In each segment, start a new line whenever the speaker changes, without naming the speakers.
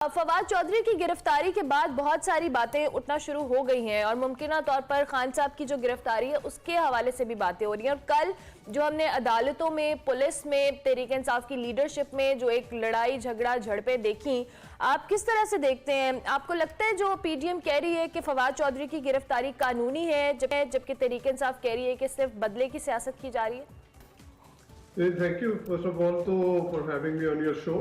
फवाद चौधरी की गिरफ्तारी के बाद बहुत सारी बातें उठना शुरू हो गई हैं और मुमकिना तौर पर खान साहब की जो गिरफ्तारी है उसके हवाले से भी बातें हो रही हैं। और कल जो हमने अदालतों में, पुलिस में, तहरीक इंसाफ की लीडरशिप में जो एक लड़ाई झगड़ा झड़पें देखी, आप किस तरह से देखते हैं? आपको लगता है जो पीडीएम कह रही है कि फवाद चौधरी की गिरफ्तारी कानूनी है, जबकि तहरीक इंसाफ कह रही है कि सिर्फ बदले की सियासत की जा रही है?
Thank you first of all तो for having me on your show.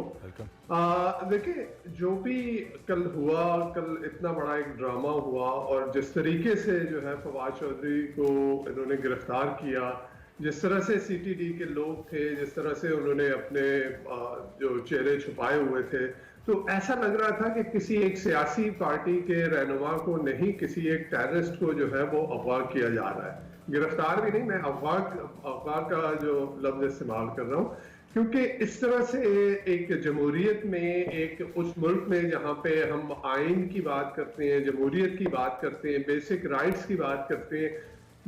देखिए, जो भी कल हुआ, कल इतना बड़ा एक ड्रामा हुआ और जिस तरीके से जो है फवाद चौधरी को इन्होंने गिरफ्तार किया, जिस तरह से सीटीडी के लोग थे, जिस तरह से उन्होंने अपने जो चेहरे छुपाए हुए थे, तो ऐसा लग रहा था कि किसी एक सियासी पार्टी के रहनुमा को नहीं, किसी एक टेररिस्ट को जो है वो अगवा किया जा रहा है। गिरफ्तार भी नहीं, मैं अगवा का जो लफ्ज इस्तेमाल कर रहा हूँ, क्योंकि इस तरह से एक जमहूरियत में, एक उस मुल्क में जहाँ पे हम आइन की बात करते हैं, जमहूरियत की बात करते हैं, बेसिक राइट्स की बात करते हैं,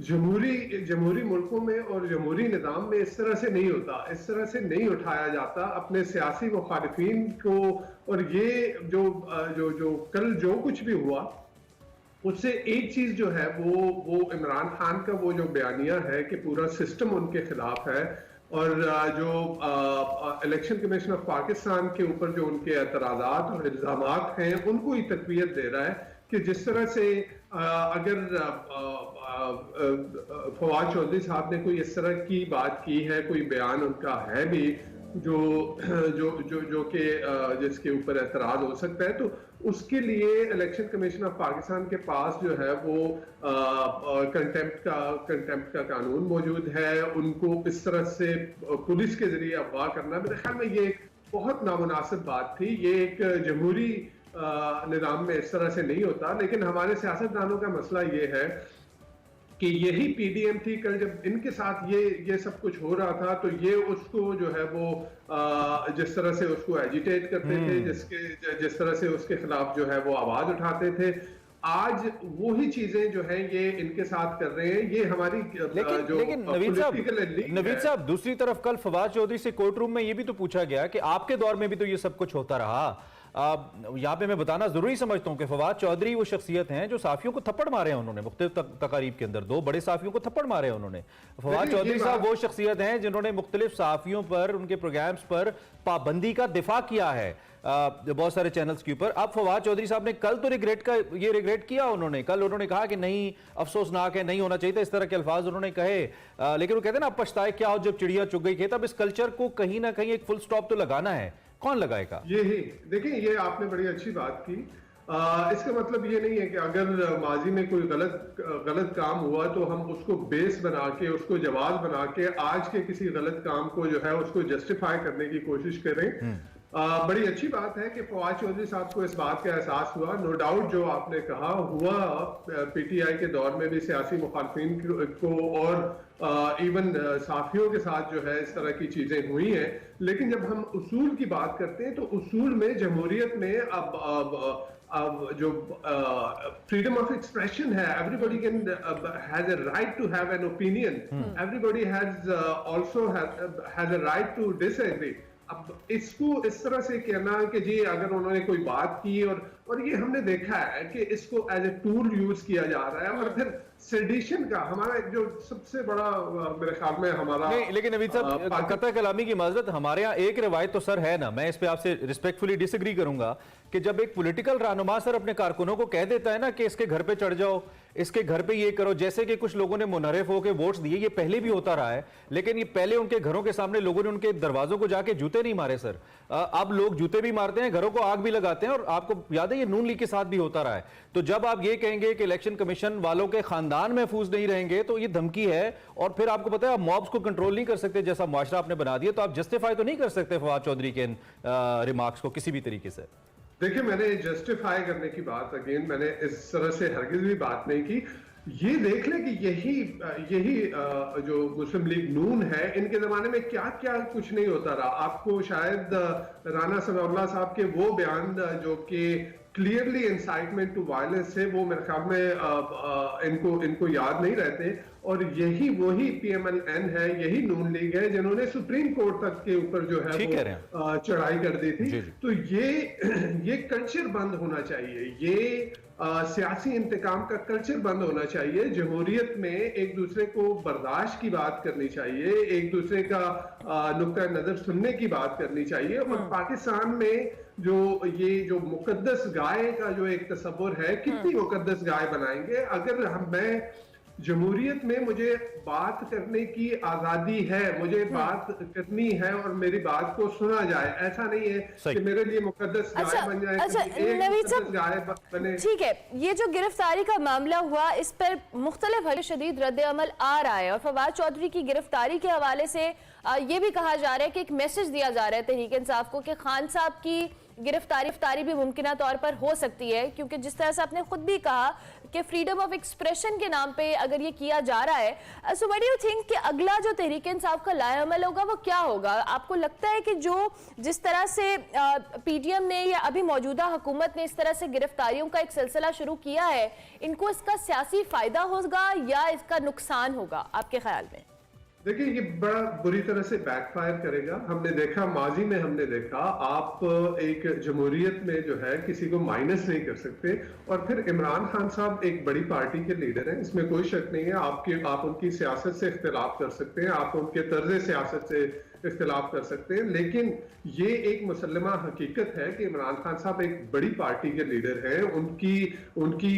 जमहूरी मुल्कों में और जमहूरी निज़ाम में इस तरह से नहीं होता, इस तरह से नहीं उठाया जाता अपने सियासी मुखालिफिन को। और ये जो कल जो कुछ भी हुआ, उससे एक चीज जो है वो इमरान खान का वो जो बयानिया है कि पूरा सिस्टम उनके खिलाफ है, और जो इलेक्शन कमीशन ऑफ पाकिस्तान के ऊपर जो उनके एतराज़ात और इल्जामात हैं, उनको ही तकवीत दे रहा है कि जिस तरह से अगर फवाद चौधरी साहब ने कोई इस तरह की बात की है, कोई बयान उनका है भी जो जो जो जो कि जिसके ऊपर एतराज हो सकता है, तो उसके लिए इलेक्शन कमीशन ऑफ पाकिस्तान के पास जो है वो कंटेम्प्ट का कानून मौजूद है। उनको इस तरह से पुलिस के जरिए अगवा करना, मेरे ख्याल में ये एक बहुत नामुनासिब बात थी। ये एक जमहूरी निज़ाम में इस तरह से नहीं होता। लेकिन हमारे सियासतदानों का मसला ये है कि यही पीडीएम थी कल जब इनके साथ ये सब कुछ हो रहा था, तो ये उसको जो है वो जिस तरह से उसको एजिटेट करते थे, जिस तरह से उसके खिलाफ जो है वो आवाज उठाते थे, आज वही चीजें जो हैं ये इनके साथ कर रहे हैं। ये हमारी
लेकिन नवीद साहब, दूसरी तरफ कल फवाद चौधरी से कोर्ट रूम में ये भी तो पूछा गया कि आपके दौर में भी तो ये सब कुछ होता रहा। यहाँ पे मैं बताना जरूरी समझता हूँ कि फवाद चौधरी वो शख्सियत हैं जो साफियों को थप्पड़ मारे हैं उन्होंने, मुख्तलिफ तकारीब के अंदर 2 बड़े साफियों को थप्पड़ मारे हैं उन्होंने। फवाद चौधरी साहब वो शख्सियत हैं जिन्होंने मुख्तलिफ साफियों पर, उनके प्रोग्राम्स पर पाबंदी का दिफा किया है बहुत सारे चैनल्स के ऊपर। अब फवाद चौधरी साहब ने कल तो रिग्रेट किया उन्होंने, कल उन्होंने कहा कि नहीं, अफसोसनाक है, नहीं होना चाहिए था, इस तरह के अल्फाज उन्होंने कहे। लेकिन वो कहते हैं ना, अब पछताए क्या हो जब चिड़िया चुग गई खेत। अब इस कल्चर को कहीं ना कहीं एक फुल स्टॉप तो लगाना है, कौन लगाएगा?
यही देखिए, ये आपने बड़ी अच्छी बात की। इसका मतलब ये नहीं है कि अगर माजी में कोई गलत काम हुआ तो हम उसको बेस बना के, उसको जवाब बना के आज के किसी गलत काम को जो है उसको जस्टिफाई करने की कोशिश करें। बड़ी अच्छी बात है कि फवाद चौधरी साहब को इस बात का एहसास हुआ। नो डाउट जो आपने कहा हुआ, पीटीआई के दौर में भी सियासी मुखालफिन को और इवन साफियों के साथ जो है इस तरह की चीजें हुई हैं। लेकिन जब हम उसूल की बात करते हैं तो उसूल में, जमहूरियत में अब जो फ्रीडम ऑफ एक्सप्रेशन है, everybody can has a right to have an opinion, everybody has also has a right to disagree. अब इसको इस तरह से कहना कि जी अगर उन्होंने कोई बात की, और ये हमने देखा है कि इसको एज ए टूल यूज किया जा रहा है। और फिर सेडिशन का हमारा जो सबसे बड़ा मेरे ख्याल में हमारा
नहीं, लेकिन नवीद साहब, कतई कलामी की माजरत, हमारे यहाँ एक रिवायत तो सर है ना, मैं इस पे आपसे रिस्पेक्टफुली डिसएग्री करूंगा कि जब एक पॉलिटिकल रहनुमा सर अपने कारकुनों को कह देता है ना कि इसके घर पे चढ़ जाओ, इसके घर पे ये करो, जैसे कि कुछ लोगों ने मुनहरिफ होकर वोट्स दिए, ये पहले भी होता रहा है। लेकिन ये पहले उनके घरों के सामने लोगों ने उनके दरवाजों को जाके जूते नहीं मारे सर, अब लोग जूते भी मारते हैं, घरों को आग भी लगाते हैं। और आपको याद है ये नून लीग के साथ भी होता रहा है। तो जब आप ये कहेंगे कि इलेक्शन कमीशन वालों के खानदान महफूज नहीं रहेंगे, तो ये धमकी है। और फिर आपको पता है आप मॉब्स को कंट्रोल नहीं कर सकते, जैसा मुआशरा आपने बना दिया, तो आप जस्टिफाई तो नहीं कर सकते फवाद चौधरी के रिमार्क्स को किसी भी तरीके से।
देखिए, मैंने जस्टिफाई करने की बात, अगेन मैंने इस तरह से हरगिज भी बात नहीं की। ये देख ले कि यही जो मुस्लिम लीग नून है, इनके जमाने में क्या क्या कुछ नहीं होता रहा। आपको शायद राना सनाउल्लाह साहब के वो बयान जो कि क्लियरली इंसाइटमेंट टू वायलेंस है, वो मेरे ख्याल में इनको याद नहीं रहते। और यही वही PMLN है, यही नून लीग है जिन्होंने सुप्रीम कोर्ट तक के ऊपर जो है वो चढ़ाई कर दी थी। तो ये कल्चर बंद होना चाहिए, ये सियासी इंतकाम का कल्चर बंद होना चाहिए। जमहूरियत में एक दूसरे को बर्दाश्त की बात करनी चाहिए, एक दूसरे का नुक्ता नजर सुनने की बात करनी चाहिए। और पाकिस्तान में जो मुकद्दस गाय का जो एक तस्वुर है, कितनी मुकद्दस गाय बनाएंगे? अगर मैं जमहूरियत में मुझे बात करने की आजादी है, मुझे बात करनी है और मेरी बात को सुना जाए, ऐसा नहीं है कि मेरे लिए मुकद्दस गाय बन जाए।
नवीद साहब, ठीक है, ये जो गिरफ्तारी का मामला हुआ, इस पर मुख्तलिफ शदीद रद्द अमल आ रहा है और फवाद चौधरी की गिरफ्तारी के हवाले से ये भी कहा जा रहा है कि एक मैसेज दिया जा रहा है तहरीक इंसाफ को कि खान साहब की गिरफ्तारी भी मुमकिन तौर पर हो सकती है, क्योंकि जिस तरह से आपने खुद भी कहा कि फ्रीडम ऑफ एक्सप्रेशन के नाम पे अगर ये किया जा रहा है। So what do you think कि अगला जो तहरीक इंसाफ का लाएअमल होगा वो क्या होगा? आपको लगता है कि जिस तरह से PTM ने या अभी मौजूदा हुकूमत ने इस तरह से गिरफ्तारियों का एक सिलसिला शुरू किया है, इनको इसका सियासी फायदा होगा या इसका नुकसान होगा आपके ख्याल में?
देखिए, ये बड़ा बुरी तरह से बैकफायर करेगा। हमने देखा, माजी में हमने देखा, आप एक जमहूरियत में जो है किसी को माइनस नहीं कर सकते। और फिर इमरान खान साहब एक बड़ी पार्टी के लीडर हैं, इसमें कोई शक नहीं है। आप उनकी सियासत से इख्तिलाफ कर सकते हैं, आप उनके तर्ज सियासत से इख्तिलाफ कर सकते हैं, लेकिन ये एक मुसल्लमा हकीकत है कि इमरान खान साहब एक बड़ी पार्टी के लीडर हैं। उनकी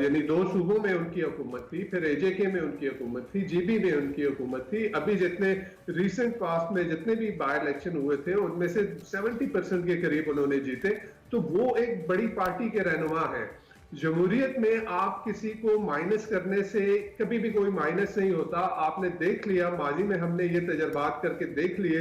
यानी 2 सूबों में उनकी हुकूमत थी, फिर AJK में उनकी हुकूमत थी, GB में उनकी हुकूमत थी। अभी जितने रिसेंट पास्ट में जितने भी बाय इलेक्शन हुए थे, उनमें से 70% के करीब उन्होंने जीते। तो वो एक बड़ी पार्टी के रहनुमा हैं। जमहूरियत में आप किसी को माइनस करने से कभी भी कोई माइनस नहीं होता। आपने देख लिया, माजी में हमने ये तजर्बात करके देख लिए।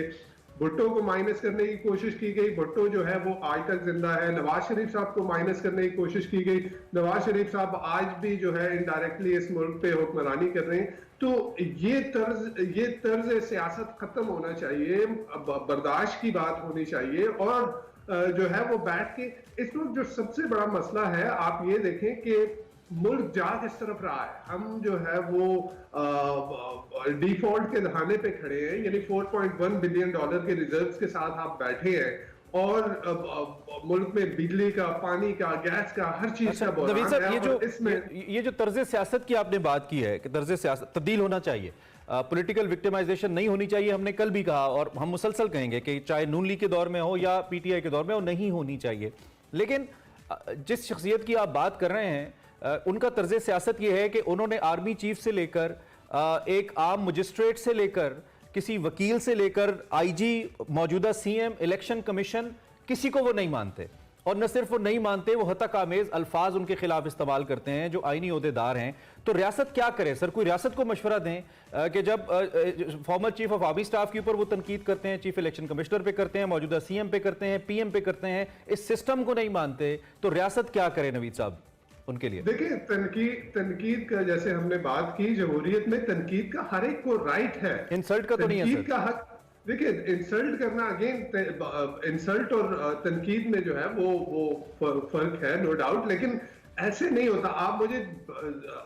भुट्टो को माइनस करने की कोशिश की गई, भुट्टो जो है वो आज तक जिंदा है। नवाज शरीफ साहब को माइनस करने की कोशिश की गई, नवाज शरीफ साहब आज भी जो है इनडायरेक्टली इस मुल्क पे हुक्मरानी कर रहे हैं। तो ये तर्ज सियासत खत्म होना चाहिए, बर्दाश्त की बात होनी चाहिए। और जो है वो बैठ के इस वक्त जो सबसे बड़ा मसला है, आप ये देखें कि मुल्क जा किस तरफ रहा है। हम जो है वो डिफॉल्ट के दहाने पे खड़े हैं, यानी $4.1 बिलियन के रिजर्व्स के साथ आप बैठे हैं और मुल्क में बिजली का, पानी का, गैस का, हर चीज का बहरान है।
ये जो तर्ज सियासत की आपने बात की है कि तर्ज सियासत तब्दील होना चाहिए, पॉलिटिकल विक्टिमाइजेशन नहीं होनी चाहिए, हमने कल भी कहा और हम मुसलसल कहेंगे कि चाहे नून लीग के दौर में हो या PTI के दौर में हो, नहीं होनी चाहिए। लेकिन जिस शख्सियत की आप बात कर रहे हैं, उनका तर्ज सियासत ये है कि उन्होंने आर्मी चीफ से लेकर एक आम मजिस्ट्रेट से लेकर किसी वकील से लेकर IG, मौजूदा CM, इलेक्शन कमीशन, किसी को वो नहीं मानते। और न सिर्फ वो नहीं मानते, वो हतक आमेज अल्फाज उनके खिलाफ इस्तेमाल करते हैं जो आईनी ओहदेदार हैं। तो रियासत क्या करे? सर, कोई रियासत को मशवरा दें कि जब former chief of army staff के ऊपर वो तनकीद करते हैं, चीफ इलेक्शन कमिश्नर पे करते हैं, मौजूदा CM पे करते हैं, PM पे करते हैं, इस सिस्टम को नहीं मानते, तो रियासत क्या करे नवीद साहब उनके लिए?
देखिए, तनकीद का जैसे हमने बात की, जमहूरियत में तनकीद का हर एक को राइट है,
इंसल्ट का तो नहीं है सर।
का हक, देखिए इंसल्ट करना, अगेन इंसल्ट और तनकीद में जो है वो फर्क है, नो डाउट। लेकिन ऐसे नहीं होता। आप मुझे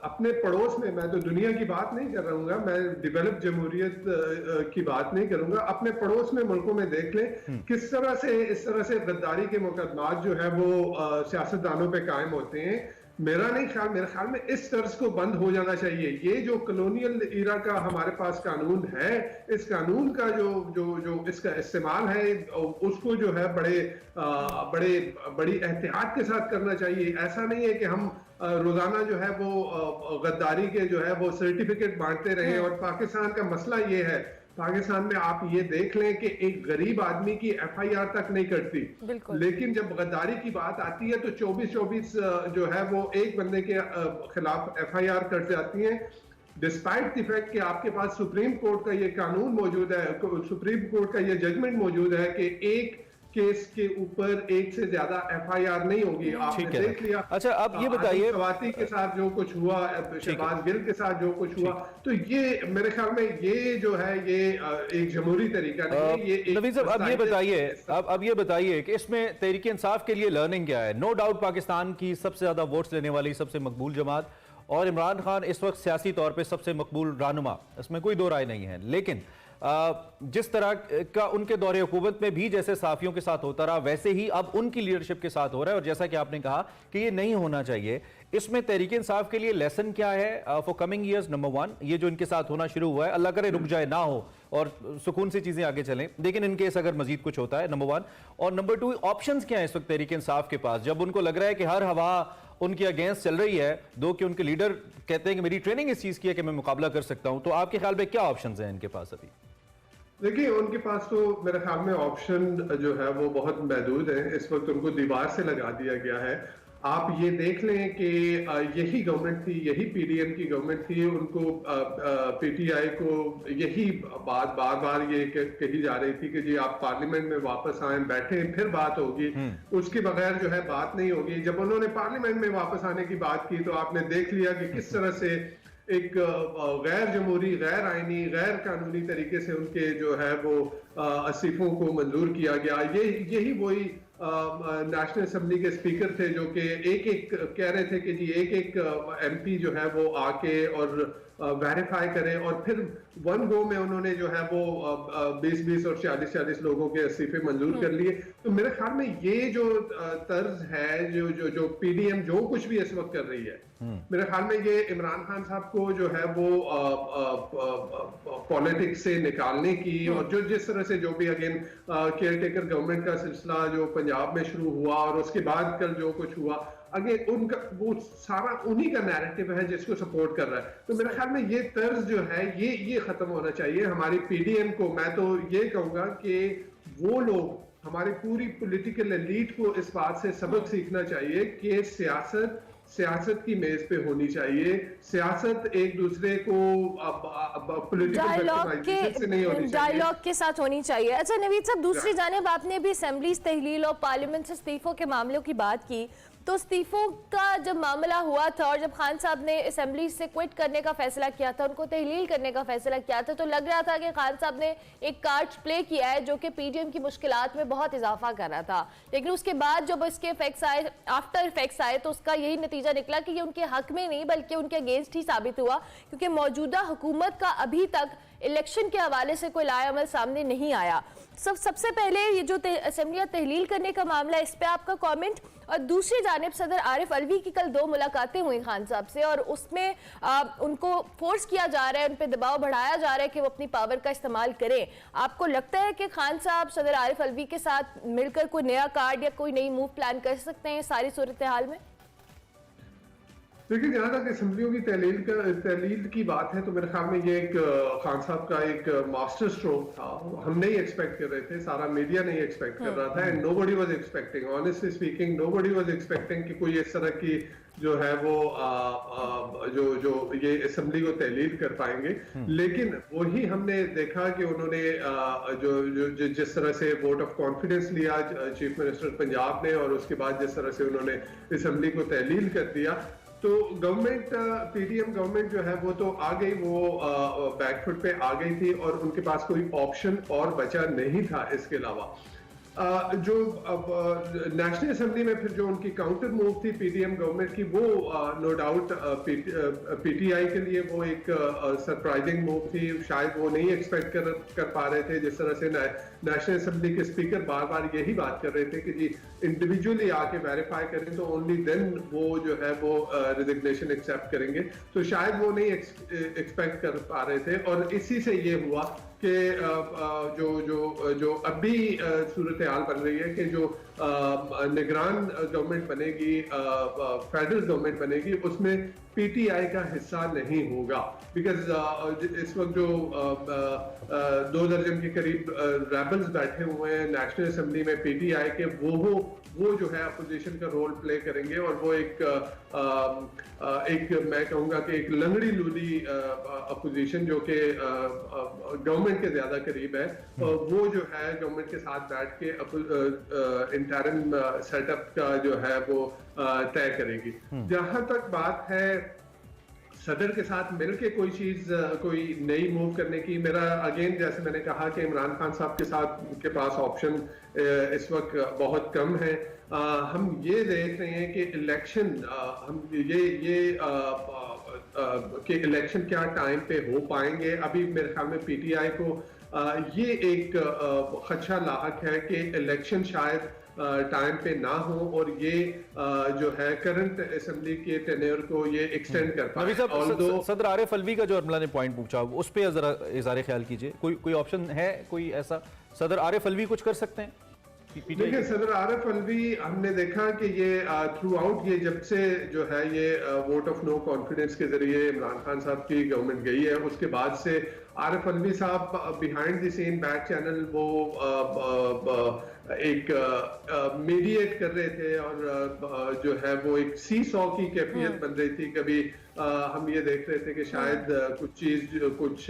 अपने पड़ोस में, मैं तो दुनिया की बात नहीं कर रहा हूँ, मैं डिवेलप जमहूरियत की बात नहीं करूंगा, अपने पड़ोस में मुल्कों में देख लें किस तरह से इस तरह से गद्दारी के मुकदमात जो है वो सियासतदानों पे कायम होते हैं। मेरे ख्याल में इस तर्ज को बंद हो जाना चाहिए। ये जो कॉलोनियल इरा का हमारे पास कानून है, इस कानून का जो इसका इस्तेमाल है, उसको जो है बड़ी एहतियात के साथ करना चाहिए। ऐसा नहीं है कि हम रोजाना जो है वो गद्दारी के जो है वो सर्टिफिकेट बांटते रहे। और पाकिस्तान का मसला ये है, पाकिस्तान में आप ये देख लें कि एक गरीब आदमी की FIR तक नहीं कटती, लेकिन जब गद्दारी की बात आती है तो 24 जो है वो एक बंदे के खिलाफ FIR कट जाती है, डिस्पाइट द फैक्ट कि आपके पास सुप्रीम कोर्ट का ये कानून मौजूद है, सुप्रीम कोर्ट का ये जजमेंट मौजूद है कि एक केस के ऊपर एक से ज्यादा FIR नहीं होगी। आपने देख लिया।
अच्छा, अब ये बताइए,
सवाती के साथ जो कुछ हुआ, शहबाज गिल के साथ जो कुछ हुआ, तो ये मेरे ख्याल में ये जो है ये एक जमहूरी तरीका नहीं है। ये
नवीद साहब, अब ये बताइए कि इसमें तहरीक इंसाफ के लिए लर्निंग क्या है? नो डाउट पाकिस्तान की सबसे ज्यादा वोट्स लेने वाली सबसे मकबूल जमात, और इमरान खान इस वक्त सियासी तौर पे सबसे मकबूल रहनुमा, इसमें कोई दो राय नहीं है। लेकिन जिस तरह का उनके दौरे हुकूमत में भी जैसे साफियों के साथ होता रहा, वैसे ही अब उनकी लीडरशिप के साथ हो रहा है। और जैसा कि आपने कहा कि ये नहीं होना चाहिए, इसमें तहरीक इंसाफ के लिए लेसन क्या है for coming years? Number one, ये जो इनके साथ होना शुरू हुआ है, अल्लाह करे रुक जाए, ना हो और सुकून से चीजें आगे चलें, लेकिन इन केस अगर मजीद कुछ होता है, नंबर वन। और नंबर टू, ऑप्शंस क्या है इस वक्त तहरीक इंसाफ के पास, जब उनको लग रहा है कि हर हवा उनके अगेंस्ट चल रही है, दो कि उनके लीडर कहते हैं कि मेरी ट्रेनिंग इस चीज की है कि मैं मुकाबला कर सकता हूं, तो आपके ख्याल में क्या ऑप्शंस हैं इनके पास अभी?
देखिए, उनके पास तो मेरे ख्याल में ऑप्शन जो है वो बहुत महदूद है। इस वक्त उनको दीवार से लगा दिया गया है। आप ये देख लें कि यही गवर्नमेंट थी, यही PDM की गवर्नमेंट थी, उनको PTI को यही बात बार बार ये कही जा रही थी कि जी आप पार्लियामेंट में वापस आए, बैठे, फिर बात होगी, उसके बगैर जो है बात नहीं होगी। जब उन्होंने पार्लियामेंट में वापस आने की बात की तो आपने देख लिया कि किस तरह से एक गैर जमहूरी, गैर आईनी, गैर कानूनी तरीके से उनके जो है वो इस्तीफों को मंजूर किया गया। यही वही नेशनल असेंबली के स्पीकर थे जो कि एक कह रहे थे कि जी एक MP जो है वो आके और वेरीफाई करें, और फिर वन गो में उन्होंने जो है वो 20-20 और 40-40 लोगों के इस्तीफे मंजूर कर लिए। तो मेरे ख्याल में ये जो तर्ज है, जो PDM जो कुछ भी इस वक्त कर रही है, मेरे ख्याल में ये इमरान खान साहब को जो है वो पॉलिटिक्स से निकालने की, और जो जिस तरह से जो भी अगेन केयर टेकर गवर्नमेंट का सिलसिला जो पंजाब में शुरू हुआ और उसके बाद कल जो कुछ हुआ, अगेन उनका वो सारा उन्हीं का नैरेटिव है जिसको सपोर्ट कर रहा है। तो मेरे ख्याल में ये तर्ज जो है ये खत्म होना चाहिए। हमारी PDM को मैं तो ये कहूंगा कि वो लोग, हमारी पूरी पॉलिटिकल एलीट को इस बात से सबक सीखना चाहिए कि सियासत की मेज पे होनी चाहिए। सियासत एक दूसरे को
डायलॉग के साथ होनी चाहिए। अच्छा नवीद साहब, दूसरी जानिब आपने भी असेंबलीज तहलील और पार्लियामेंट से इस्तीफों के मामलों की बात की, तो इस्तीफों का जब मामला हुआ था और जब खान साहब ने असेंबली से क्विट करने का फैसला किया था, उनको तहलील करने का फैसला किया था, तो लग रहा था कि खान साहब ने एक कार्ड प्ले किया है जो कि PDM की मुश्किलात में बहुत इजाफा कर रहा था। लेकिन उसके बाद जब इसके इफेक्ट्स आए, आफ्टर इफेक्ट्स आए, तो उसका यही नतीजा निकला कि ये उनके हक में नहीं बल्कि उनके अगेंस्ट ही साबित हुआ, क्योंकि मौजूदा हुकूमत का अभी तक इलेक्शन के हवाले से कोई लाएअमल सामने नहीं आया। सबसे पहले ये जो असेंबली तहलील करने का मामला है, इस पे आपका कमेंट। और दूसरी जानिब सदर आरिफ अलवी की कल 2 मुलाकातें हुई खान साहब से, और उसमें उनको फोर्स किया जा रहा है, उन पे दबाव बढ़ाया जा रहा है कि वो अपनी पावर का इस्तेमाल करें। आपको लगता है कि खान साहब सदर आरिफ अलवी के साथ मिलकर कोई नया कार्ड या कोई नई मूव प्लान कर सकते हैं सारी सूरत हाल में?
देखिए, जहाँ तक असेंबलियों की तहलील की बात है, तो मेरे ख्याल में ये एक खान साहब का एक मास्टर स्ट्रोक था। हम नहीं एक्सपेक्ट कर रहे थे, सारा मीडिया नहीं एक्सपेक्ट कर रहा था, and nobody was expecting, honestly speaking nobody was expecting कि कोई इस तरह की जो है वो जो ये असेंबली को तहलील कर पाएंगे। लेकिन वही हमने देखा कि उन्होंने जो जिस तरह से वोट ऑफ कॉन्फिडेंस लिया चीफ मिनिस्टर पंजाब ने, और उसके बाद जिस तरह से उन्होंने असेंबली को तहलील कर दिया, तो गवर्नमेंट PDM गवर्नमेंट जो है वो तो आ गई, वो बैकफुट पे आ गई थी, और उनके पास कोई ऑप्शन और बचा नहीं था इसके अलावा। जो नेशनल असेंबली में फिर जो उनकी काउंटर मूव थी PDM गवर्नमेंट की, वो नो डाउट PTI के लिए वो एक सरप्राइजिंग मूव थी। शायद वो नहीं एक्सपेक्ट कर पा रहे थे, जिस तरह से नेशनल असेंबली के स्पीकर बार बार यही बात कर रहे थे कि जी इंडिविजुअली आके वेरीफाई करें तो ओनली देन वो जो है वो रिजिग्नेशन एक्सेप्ट करेंगे। तो शायद वो नहीं एक्सपेक्ट कर पा रहे थे, और इसी से ये हुआ कि जो अभी सूरत हाल बन रही है कि जो निगरान गवर्नमेंट बनेगी, फेडरल गवर्नमेंट बनेगी, उसमें पीटीआई का हिस्सा नहीं होगा। बिकॉज इस वक्त जो 2 दर्जन के करीब रेबल्स बैठे हुए हैं नेशनल असेंबली में पीटीआई के, वो जो है अपोजिशन का रोल प्ले करेंगे और वो एक मैं कहूंगा कि एक लंगड़ी लूली अपोजिशन जो कि गवर्नमेंट के ज्यादा करीब है, वो जो है गवर्नमेंट के साथ बैठ के इंटरिम सेटअप का जो है वो तय करेगी। जहां तक बात है सदर के साथ मिलके कोई चीज कोई नई मूव करने की, मेरा अगेन जैसे मैंने कहा कि इमरान खान साहब के साथ के पास ऑप्शन इस वक्त बहुत कम है। हम ये देख रहे हैं कि इलेक्शन हम कि इलेक्शन क्या टाइम पे हो पाएंगे। अभी मेरे ख्याल में पीटीआई को ये एक खदशा लाहक है कि इलेक्शन शायद टाइम पे ना हो और ये जो है करंट असेंबली के टेन्योर को ये एक्सटेंड कर पाए।
सदर आरिफ अलवी का जो अरमला ने पॉइंट पूछा उस पे जरा इज़ारे ख्याल कीजिए, कोई ऑप्शन है कोई ऐसा? सदर आरिफ अलवी कुछ कर सकते हैं?
देखिए सदर आरिफ अलवी हमने देखा कि ये थ्रू आउट ये जब से जो है ये वोट ऑफ नो कॉन्फिडेंस के जरिए इमरान खान साहब की गवर्नमेंट गई है, उसके बाद से आरिफ अलवी साहब behind the scene back channel वो एक मीडिएट कर रहे थे और जो है वो एक सी सॉ की कैफियत बन रही थी। कभी हम ये देख रहे थे कि शायद कुछ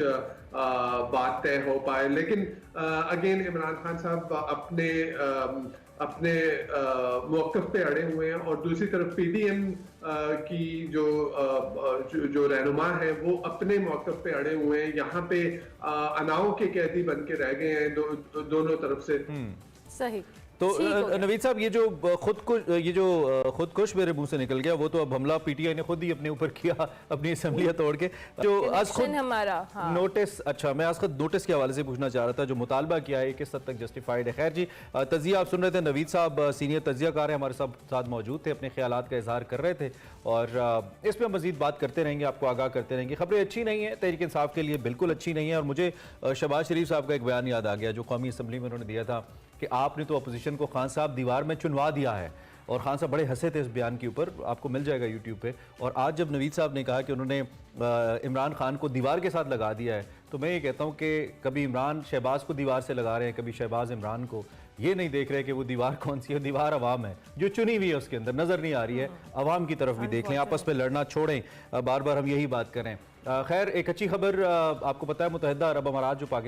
बात तय हो पाए, लेकिन अगेन इमरान खान साहब अपने मौक़िफ़ पे अड़े हुए हैं और दूसरी तरफ पीडीएम की जो रहनुमा है वो अपने मौक़िफ़ पे अड़े हुए हैं। यहाँ पे अनाव के कैदी बन के रह गए हैं दोनों तरफ से।
सही।
तो नवीद साहब ये जो खुदकुश मेरे मुंह से निकल गया, वो तो अब हमला पीटीआई ने खुद ही अपने ऊपर किया अपनी असेंबलियां तोड़ के। जो आज खुद
हमारा
नोटिस, अच्छा मैं आज खुद नोटिस के हवाले से पूछना चाह रहा था, जो मुतालबा किया है किस हद तक जस्टिफाइड है? खैर जी, तजिया आप सुन रहे थे, नवीद साहब सीनियर तजियाकार हैं हमारे साथ मौजूद थे, अपने ख्यालात का इजहार कर रहे थे और इस पर मजीद बात करते रहेंगे, आपको आगाह करते रहेंगे। खबरें अच्छी नहीं है, तहरीक इंसाफ के लिए बिल्कुल अच्छी नहीं है। और मुझे शहबाज शरीफ साहब का एक बयान याद आ गया जो कौमी असम्बली में उन्होंने दिया था कि आपने तो अपोजिशन को खान साहब दीवार में चुनवा दिया है, और खान साहब बड़े हंसे थे इस बयान के ऊपर, आपको मिल जाएगा यूट्यूब पे। और आज जब नवीद साहब ने कहा कि उन्होंने इमरान खान को दीवार के साथ लगा दिया है, तो मैं ये कहता हूँ कि कभी इमरान शहबाज को दीवार से लगा रहे हैं, कभी शहबाज इमरान को। ये नहीं देख रहे कि वो दीवार कौन सी है, दीवार अवाम है जो चुनी हुई है, उसके अंदर नजर नहीं आ रही है। अवाम की तरफ भी देख लें, आपस में लड़ना छोड़ें, बार बार हम यही बात करें। खैर एक अच्छी खबर आपको पता है, मुत्तहिदा अरब अमारात जो पाकिस्तान